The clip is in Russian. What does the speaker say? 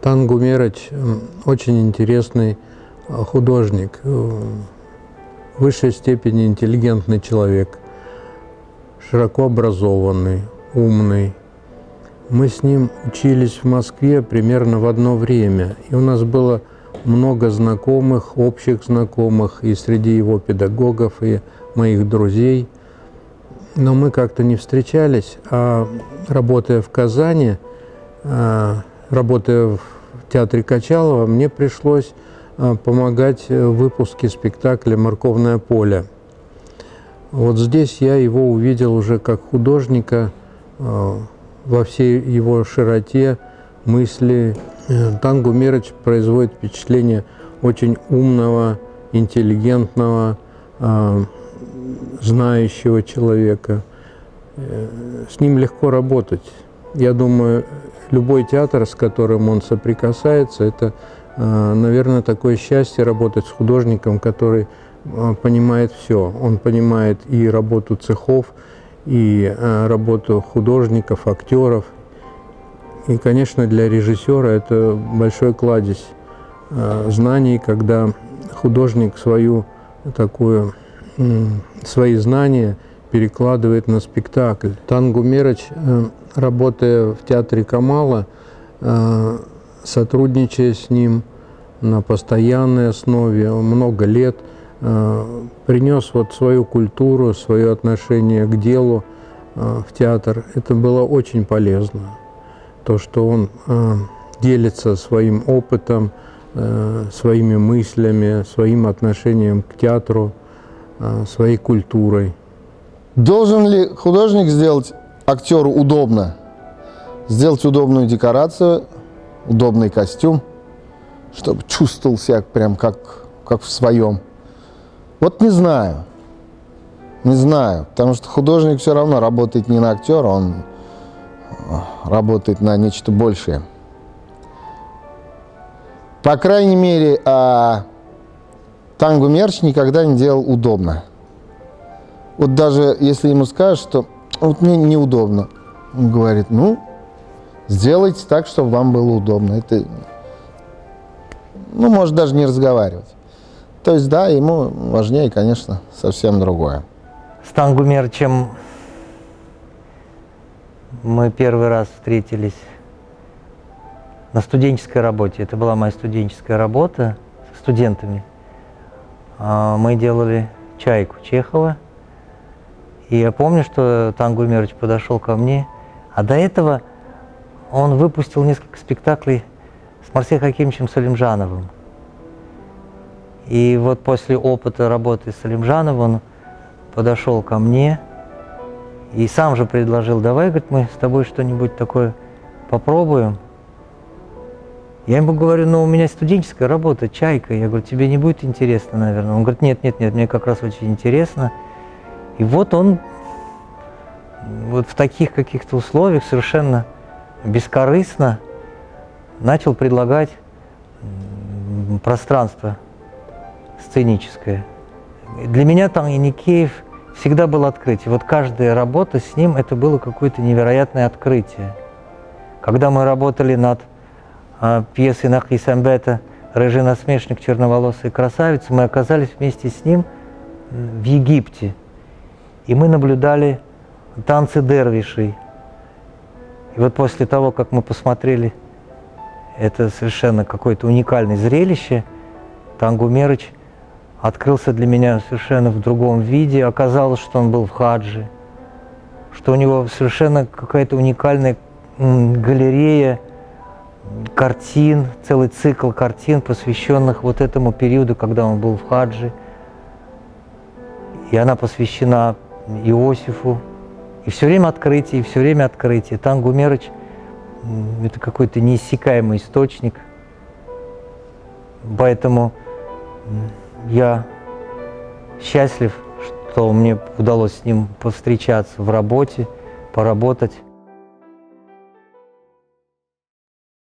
Тан Гумерыч очень интересный художник, в высшей степени интеллигентный человек, широко образованный, умный. Мы с ним учились в Москве примерно в одно время, и у нас было много знакомых, общих знакомых, и среди его педагогов, и моих друзей. Но мы как-то не встречались, а работая в Казани, работая в театре Качалова, мне пришлось помогать в выпуске спектакля «Морковное поле». Вот здесь я его увидел уже как художника во всей его широте мысли. Тан Гумерыч производит впечатление очень умного, интеллигентного, знающего человека. С ним легко работать. Я думаю, любой театр, с которым он соприкасается, это, наверное, такое счастье работать с художником, который понимает все. Он понимает и работу цехов, и работу художников, актеров. И, конечно, для режиссера это большой кладезь знаний, когда художник свои знания перекладывает на спектакль. Тан Гумерыч, работая в театре Камала, сотрудничая с ним на постоянной основе, много лет, принес вот свою культуру, свое отношение к делу в театр. Это было очень полезно. То, что он делится своим опытом, своими мыслями, своим отношением к театру, своей культурой. Должен ли художник сделать актеру удобно? Сделать удобную декорацию, удобный костюм, чтобы чувствовал себя прям как в своем? Вот не знаю. Не знаю, потому что художник все равно работает не на актера, он работает на нечто большее. По крайней мере, Тан Гумерыч никогда не делал удобно. Вот даже если ему скажут, что вот мне неудобно, он говорит, ну, сделайте так, чтобы вам было удобно. Это, ну, может даже не разговаривать. То есть, да, ему важнее, конечно, совсем другое. С Тан Гумерычем мы первый раз встретились на студенческой работе. Это была моя студенческая работа с студентами. Мы делали «Чайку» Чехова. И я помню, что Тан Гумерыч подошел ко мне, а до этого он выпустил несколько спектаклей с Марселем Хакимовичем Салимжановым. И вот после опыта работы с Салимжановым он подошел ко мне и сам же предложил, давай, говорит, мы с тобой что-нибудь такое попробуем. Я ему говорю, ну у меня студенческая работа, «Чайка». Я говорю, тебе не будет интересно, наверное? Он говорит, нет, мне как раз очень интересно. И вот он вот в таких каких-то условиях совершенно бескорыстно начал предлагать пространство сценическое. Для меня Тан Еникеев всегда был открытие. Вот каждая работа с ним, это было какое-то невероятное открытие. Когда мы работали над пьесой Нахи Самбета «Рыжий насмешник, черноволосая красавица», мы оказались вместе с ним в Египте. И мы наблюдали танцы дервишей. И вот после того, как мы посмотрели это совершенно какое-то уникальное зрелище, Тан Гумерыч открылся для меня совершенно в другом виде. Оказалось, что он был в хаджи, что у него совершенно какая-то уникальная галерея картин, целый цикл картин, посвященных вот этому периоду, когда он был в хаджи. И она посвящена Иосифу. И все время открытие, и все время открытие. Тан Гумерыч – это какой-то неиссякаемый источник. Поэтому я счастлив, что мне удалось с ним повстречаться в работе, поработать.